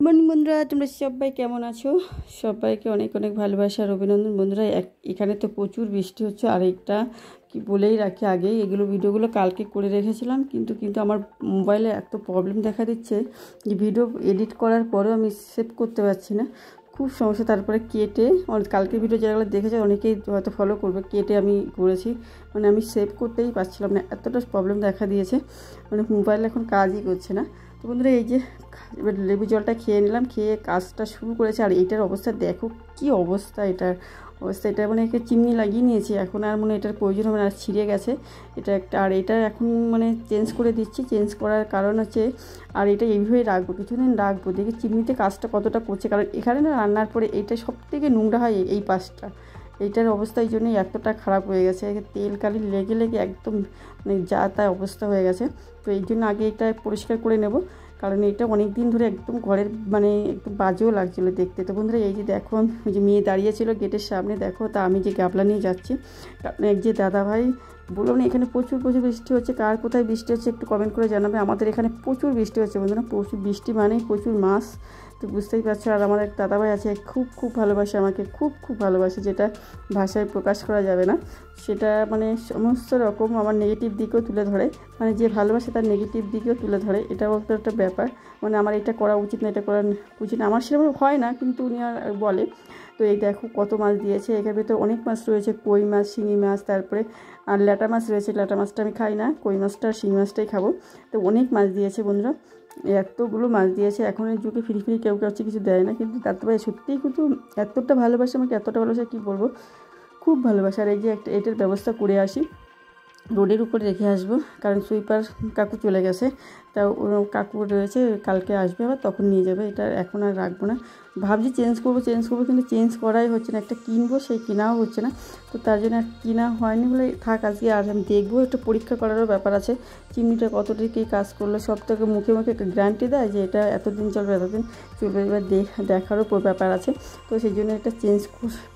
Morning বন্ধুরা, তোমরা সবাই কেমন আছো? সবাইকে অনেক অনেক ভালোবাসা আর অভিনন্দন। বন্ধুরা, এখানে তো প্রচুর বৃষ্টি হচ্ছে। আর একটা কি বলেই রাখি, আগেই এগুলো ভিডিওগুলো কালকে করে রেখেছিলাম, কিন্তু আমার মোবাইলে এত প্রবলেম দেখা দিচ্ছে যে ভিডিও এডিট করার পরেও আমি সেভ করতে পারছি না, খুব সমস্যা। তারপরে কেটে কালকে ভিডিও যেগুলো দেখেছে অনেকেই হয়তো ফলো করবে, কেটে আমি করেছি, মানে আমি সেভ করতেই পারছিলাম না, এতটা প্রবলেম দেখা দিয়েছে, মানে মোবাইল এখন কাজই করছে না। তো বন্ধুরা, এই যে এবার লেবু জলটা খেয়ে নিলাম, খেয়ে কাজটা শুরু করেছে। আর এটার অবস্থা দেখো, কি অবস্থা এটার অবস্থা। এটা মানে একে চিমনি লাগিয়ে নিয়েছি, এখন আর মানে এটার প্রয়োজন হবে না, আর ছিঁড়ে গেছে এটা একটা। আর এটা এখন মানে চেঞ্জ করে দিচ্ছি, চেঞ্জ করার কারণ হচ্ছে, আর এটা এইভাবেই রাখবো, কিছুদিন রাখবো, দেখি চিমনিতে কাজটা কতটা করছে। কারণ এখানে না রান্নার পরে এটা সবথেকে নোংরা হয়, এই পাশটা। এইটার অবস্থা এই জন্যই এতটা খারাপ হয়ে গেছে, তেল কালি লেগে লেগে একদম মানে যা তা অবস্থা হয়ে গেছে। তো এই জন্য আগে এটা পরিষ্কার করে নেব, কারণ এটা অনেক দিন ধরে একদম ঘরের মানে একদম বাজেও লাগছিলো দেখতে। তো বন্ধুরা, এই যে দেখো, ওই যে মেয়ে দাঁড়িয়েছিল গেটের সামনে, দেখো, তা আমি যে গাবলা নিয়ে যাচ্ছি, কারণ এক যে দাদাভাই বললো না এখানে প্রচুর বৃষ্টি হচ্ছে। কার কোথায় বৃষ্টি হচ্ছে একটু কমেন্ট করে জানাবে। আমাদের এখানে প্রচুর বৃষ্টি হচ্ছে বন্ধুরা, প্রচুর বৃষ্টি মানেই প্রচুর মাছ, তো বুঝতেই পারছো। আর আমার এক দাদাভাই আছে, খুব ভালোবাসে আমাকে, খুব ভালোবাসে, যেটা ভাষায় প্রকাশ করা যাবে না। সেটা মানে সমস্ত রকম আমার নেগেটিভ দিকেও তুলে ধরে, মানে যে ভালোবাসে তার নেগেটিভ দিকেও তুলে ধরে, এটাও একটা ব্যাপার। মানে আমার এটা করা উচিত না, এটা করা উচিত না, আমার সেরকম হয় না, কিন্তু উনি আর বলে। তো এই দেখো কত মাছ দিয়েছে, এখানে ভিতরে অনেক মাছ রয়েছে, কই মাছ, শিঙি মাছ, তারপরে আর ল্যাটা মাছ রয়েছে। ল্যাটা মাছটা আমি খাই না, কই মাছটা আর শিঙি মাছটাই খাবো। তো অনেক মাছ দিয়েছে বন্ধুরা, এতগুলো মাছ দিয়েছে। এখনের যুগে ফিরি কেউ কাছে কিছু দেয় না, কিন্তু তার তো ভাই সত্যিই কিন্তু এতটা ভালোবাসে আমাকে, এতটা ভালোবাসে কী বলবো, খুব ভালোবাসে। আর এই যে একটা এটার ব্যবস্থা করে আসি, রোডের উপরে রেখে আসবো, কারণ সুইপার কাকু চলে গেছে, তা কাকু রয়েছে, কালকে আসবে আবার, তখন নিয়ে যাবে। এটা এখন আর রাখবো না, ভাবছি চেঞ্জ করবো, কিন্তু চেঞ্জ করাই হচ্ছে না। একটা কিনবো, সেই কেনাও হচ্ছে না, তো তার জন্য আর কেনা হয়নি বলে থাক আজকে। আর আমি দেখবো, একটু পরীক্ষা করারও ব্যাপার আছে, চিমনিটা কতটুকু কাজ করলো, সব থেকে মুখে গ্যারান্টি দেয় যে এটা এতদিন চলবে, এতদিন চলবে, এবার দেখারও ব্যাপার আছে। তো সেই জন্য এটা চেঞ্জ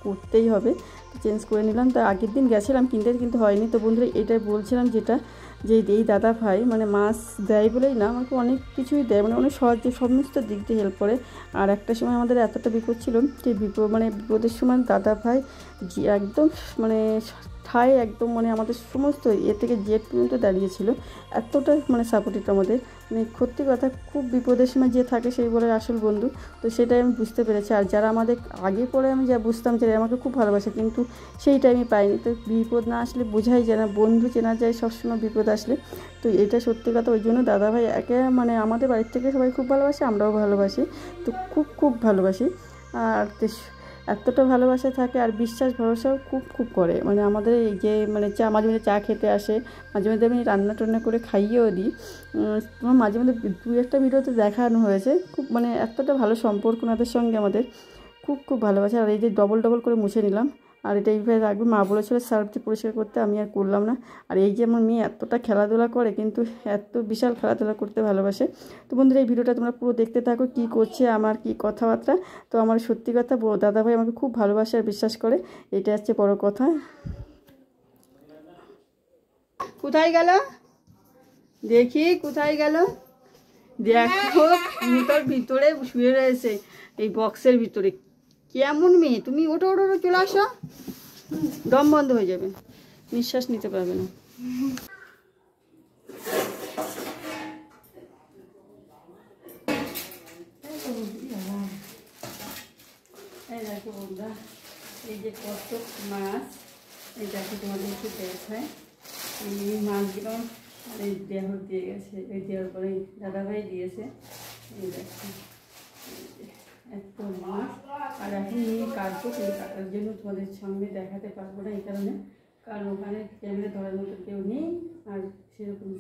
করতেই হবে, চেঞ্জ করে নিলাম। তো আগের দিন গেছিলাম কিনতে, কিন্তু হয়নি। তো বন্ধুরা, এটাই বলছিলাম, যেটা যে এই দাদা ভাই মানে মাছ দেয় বলেই না, আমাকে অনেক কিছুই দেয়, মানে অনেক সহজে সমস্ত দিক দিয়ে হেল্প করে। আর একটা সময় আমাদের এতটা বিপদ ছিল, যে বিপদের সময় দাদা ভাই একদম মানে ঠায় একদম মানে আমাদের সমস্ত থেকে জেড পর্যন্ত দাঁড়িয়েছিল, এতটা মানে সাপোর্টিভ আমাদের। মানে সত্যি কথা, খুব বিপদের সময় যে থাকে সেই বলে আসল বন্ধু। তো সেটাই আমি বুঝতে পেরেছি। আর যারা আমাদের আগে পরে আমি যা বুঝতাম যে আমাকে খুব ভালোবাসে, কিন্তু সেই টাইমে পাইনি। তো বিপদ না আসলে বোঝাই যায় না, বন্ধু চেনা যায় সবসময় বিপদ আসলে। তো এটা সত্যি কথা, ওই জন্য দাদাভাই একে মানে আমাদের বাড়ির থেকে সবাই খুব ভালোবাসে, আমরাও ভালোবাসি, তো খুব ভালোবাসি। আর এতটা ভালোবাসা থাকে, আর বিশ্বাস ভরসাও খুব করে। মানে আমাদের এই যে মানে মাঝে মাঝে চা খেতে আসে, মাঝে মাঝে আমি রান্না টান্না করে খাইয়েও দিই। তোমার মাঝে মাঝে দু একটা ভিডিওতে দেখানো হয়েছে, খুব মানে এতটা ভালো সম্পর্ক ওনাদের সঙ্গে আমাদের, খুব ভালোবাসে। আর এই যে ডবল করে মুছে নিলাম, আর এটা এইভাবে রাখবে, মা বলেছিল সার্ফটি পরিষ্কার করতে, আমি আর করলাম না। আর এই যে আমার মেয়ে এতটা খেলাধুলা করে, কিন্তু এত বিশাল খেলাধুলা করতে ভালোবাসে। তো বন্ধুরা, এই ভিডিওটা তোমরা পুরো দেখতে থাকো, কী করছে, আমার কী কথাবার্তা। তো আমার সত্যি কথা, দাদাভাই আমাকে খুব ভালোবাসে আর বিশ্বাস করে, এটা হচ্ছে বড় কথা। কোথায় গেল দেখি, কোথায় গেল দেখো, তোর ভিতরে শুয়ে রয়েছে এই বক্সের ভিতরে। কেমন মেয়ে তুমি, ওঠো চলে আসো, দম বন্ধ হয়ে যাবে, নিঃশ্বাস নিতে পারবে না। এই দেখো বন্ধুরা, এই যে কত মাছ, এই দেখো তোমাদের একটু দেখায়, এই মাছগুলো এই দেহ দিয়ে গেছে, এই দেওয়ার পরে দাদাভাই দিয়েছে। এই দেখো এত মাছ, আর এখন নিয়ে কাটবো, কিন্তু কাটার জন্য তোমাদের সামনে দেখাতে পারবো না, এই কারণে, কারণ ওখানে ক্যামেরা ধরার মতো কেউ নেই, আর সেরকম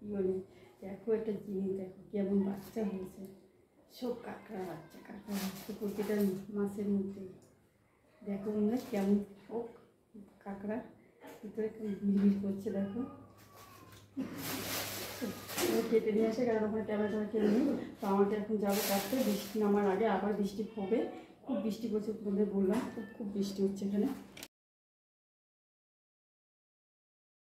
ইও নেই। দেখো একটা জিনিস, দেখো কেমন বাচ্চা হয়েছে, সব কাঁকড়া বাচ্চা প্রতিটা মাছের মধ্যে। দেখো বন্ধুরা কেমন সব কাঁকড়া ভিতরে ভিড় করছে, দেখো কেটে নিয়ে আসে, কারণ ওখানে ক্যামেরা কেউ নেই। তো আমাকে এখন যাবো কাটতে, বৃষ্টি নামার আগে, আবার বৃষ্টি হবে, খুব বৃষ্টি পড়ছে তোমাদের বললাম, খুব বৃষ্টি হচ্ছে এখানে।